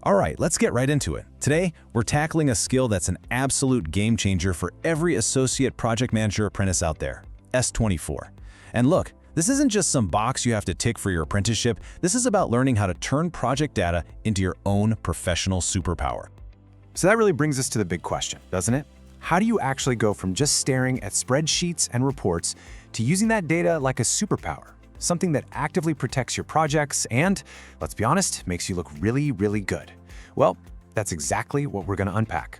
All right, let's get right into it. Today, we're tackling a skill that's an absolute game changer for every associate project manager apprentice out there, S24. And look, this isn't just some box you have to tick for your apprenticeship. This is about learning how to turn project data into your own professional superpower. So that really brings us to the big question, doesn't it? How do you actually go from just staring at spreadsheets and reports to using that data like a superpower? Something that actively protects your projects and, let's be honest, makes you look really, really good. Well, that's exactly what we're going to unpack.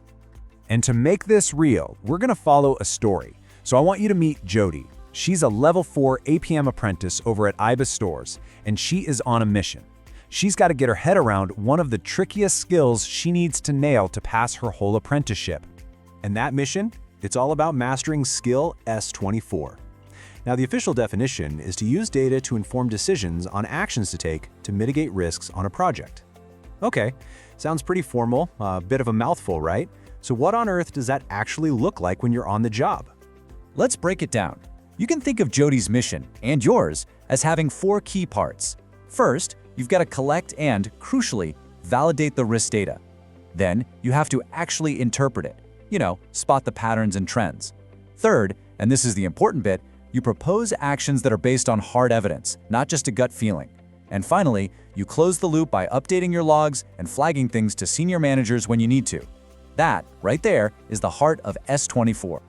And to make this real, we're going to follow a story. So I want you to meet Jody. She's a level 4 APM apprentice over at IBIS Stores, and she is on a mission. She's got to get her head around one of the trickiest skills she needs to nail to pass her whole apprenticeship. And that mission? It's all about mastering skill S24. Now, the official definition is to use data to inform decisions on actions to take to mitigate risks on a project. Okay, sounds pretty formal, a bit of a mouthful, right? So what on earth does that actually look like when you're on the job? Let's break it down. You can think of Jody's mission, and yours, as having 4 key parts. First, you've got to collect and, crucially, validate the risk data. Then, you have to actually interpret it. Spot the patterns and trends. Third, and this is the important bit, you propose actions that are based on hard evidence, not just a gut feeling. And finally, you close the loop by updating your logs and flagging things to senior managers when you need to. That, right there, is the heart of S24.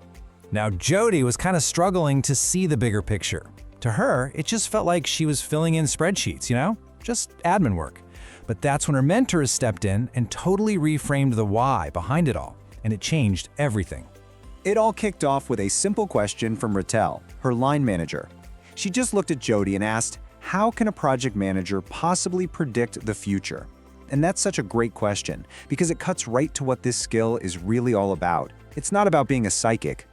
Now, Jody was kind of struggling to see the bigger picture. To her, it just felt like she was filling in spreadsheets, just admin work. But that's when her mentors stepped in and totally reframed the why behind it all, and it changed everything. It all kicked off with a simple question from Rattel, her line manager. She just looked at Jody and asked, how can a project manager possibly predict the future? And that's such a great question, because it cuts right to what this skill is really all about. It's not about being a psychic.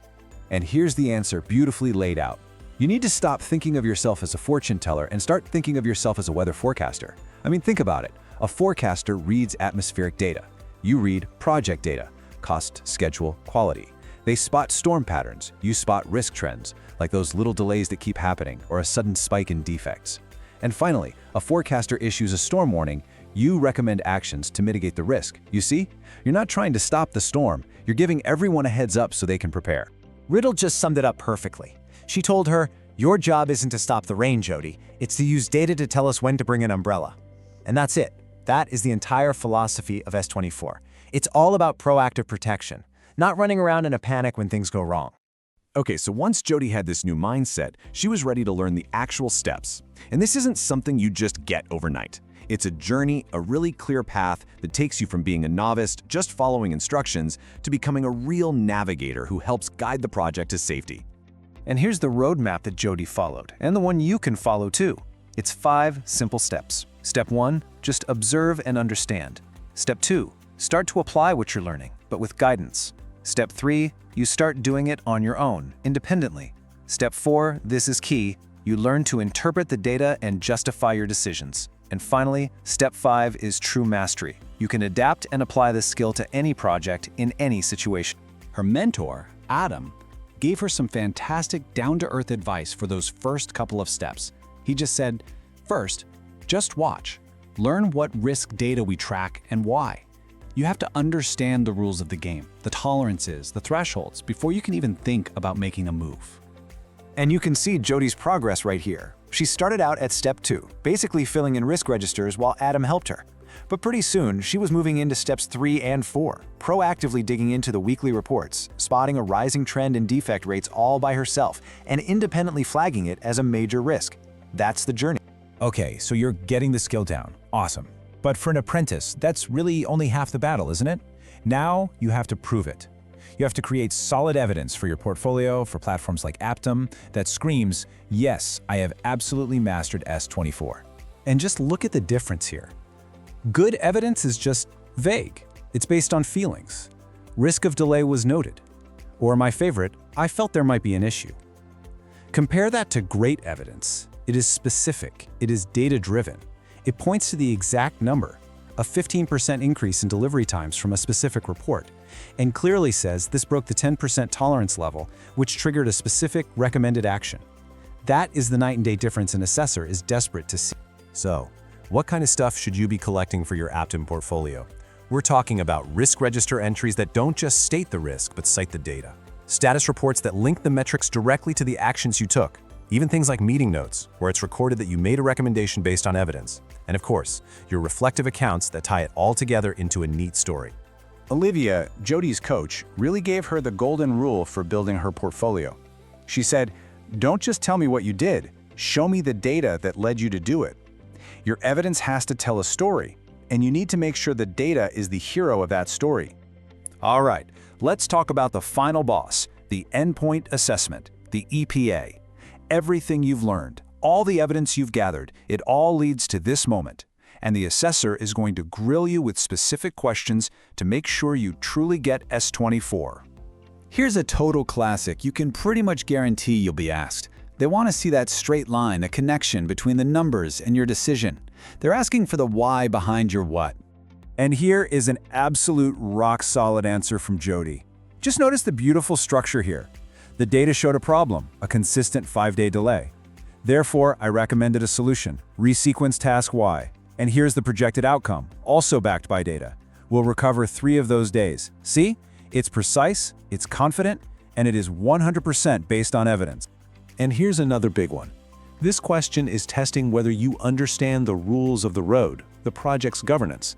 And here's the answer beautifully laid out. You need to stop thinking of yourself as a fortune teller and start thinking of yourself as a weather forecaster. Think about it. A forecaster reads atmospheric data. You read project data, cost, schedule, quality. They spot storm patterns. You spot risk trends, like those little delays that keep happening or a sudden spike in defects. And finally, a forecaster issues a storm warning. You recommend actions to mitigate the risk. You see? You're not trying to stop the storm. You're giving everyone a heads up so they can prepare. Riddle just summed it up perfectly. She told her, your job isn't to stop the rain, Jody. It's to use data to tell us when to bring an umbrella. And that's it. That is the entire philosophy of S24. It's all about proactive protection, not running around in a panic when things go wrong. Okay, so once Jody had this new mindset, she was ready to learn the actual steps. And this isn't something you just get overnight. It's a journey, a really clear path that takes you from being a novice, just following instructions, to becoming a real navigator who helps guide the project to safety. And here's the roadmap that Jody followed, and the one you can follow too. It's 5 simple steps. Step 1, just observe and understand. Step 2, start to apply what you're learning, but with guidance. Step 3, you start doing it on your own, independently. Step 4, this is key, you learn to interpret the data and justify your decisions. And finally, step 5 is true mastery. You can adapt and apply this skill to any project in any situation. Her mentor, Adam, gave her some fantastic down-to-earth advice for those first couple of steps. He just said, first, just watch. Learn what risk data we track and why. You have to understand the rules of the game, the tolerances, the thresholds, before you can even think about making a move. And you can see Jody's progress right here. She started out at step 2, basically filling in risk registers while Adam helped her. But pretty soon, she was moving into steps 3 and 4, proactively digging into the weekly reports, spotting a rising trend in defect rates all by herself, and independently flagging it as a major risk. That's the journey. Okay, so you're getting the skill down. Awesome. But for an apprentice, that's really only half the battle, isn't it? Now you have to prove it. You have to create solid evidence for your portfolio, for platforms like Aptum, that screams, yes, I have absolutely mastered S24. And just look at the difference here. Good evidence is just vague. It's based on feelings. Risk of delay was noted. Or my favorite, I felt there might be an issue. Compare that to great evidence. It is specific. It is data-driven. It points to the exact number, a 15% increase in delivery times from a specific report, and clearly says this broke the 10% tolerance level, which triggered a specific recommended action. That is the night and day difference an assessor is desperate to see. So, What kind of stuff should you be collecting for your Aptim portfolio? We're talking about risk register entries that don't just state the risk, but cite the data. Status reports that link the metrics directly to the actions you took. Even things like meeting notes, where it's recorded that you made a recommendation based on evidence. And of course, your reflective accounts that tie it all together into a neat story. Olivia, Jody's coach, really gave her the golden rule for building her portfolio. She said, "Don't just tell me what you did, show me the data that led you to do it. Your evidence has to tell a story, and you need to make sure the data is the hero of that story." All right, let's talk about the final boss, the endpoint assessment, the EPA. Everything you've learned, all the evidence you've gathered, it all leads to this moment. And the assessor is going to grill you with specific questions to make sure you truly get S24. Here's a total classic you can pretty much guarantee you'll be asked. They want to see that straight line, a connection between the numbers and your decision. They're asking for the why behind your what. And here is an absolute rock-solid answer from Jody. Just notice the beautiful structure here. The data showed a problem, a consistent 5-day delay. Therefore, I recommended a solution, resequence task Y. And here's the projected outcome, also backed by data. We'll recover 3 of those days. See? It's precise, it's confident, and it is 100% based on evidence. And here's another big one. This question is testing whether you understand the rules of the road, the project's governance.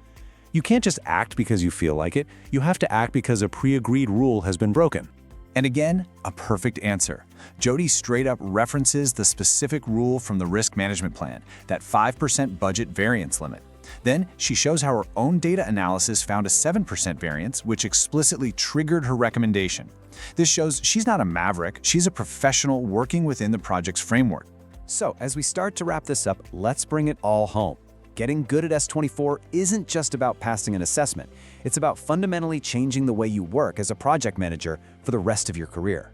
You can't just act because you feel like it. You have to act because a pre-agreed rule has been broken. And again, a perfect answer. Jody straight up references the specific rule from the risk management plan, that 5% budget variance limit. Then she shows how her own data analysis found a 7% variance, which explicitly triggered her recommendation. This shows she's not a maverick, she's a professional working within the project's framework. So, as we start to wrap this up, let's bring it all home. Getting good at S24 isn't just about passing an assessment. It's about fundamentally changing the way you work as a project manager for the rest of your career.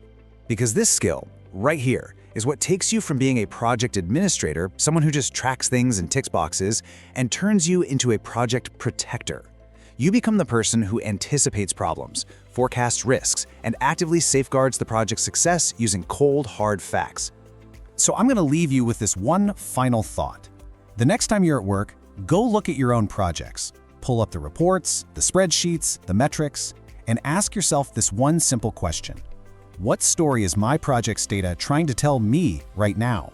Because this skill, right here, is what takes you from being a project administrator, someone who just tracks things and ticks boxes, and turns you into a project protector. You become the person who anticipates problems, forecasts risks, and actively safeguards the project's success using cold, hard facts. So I'm going to leave you with this one final thought. The next time you're at work, go look at your own projects. Pull up the reports, the spreadsheets, the metrics, and ask yourself this one simple question. What story is my project's data trying to tell me right now?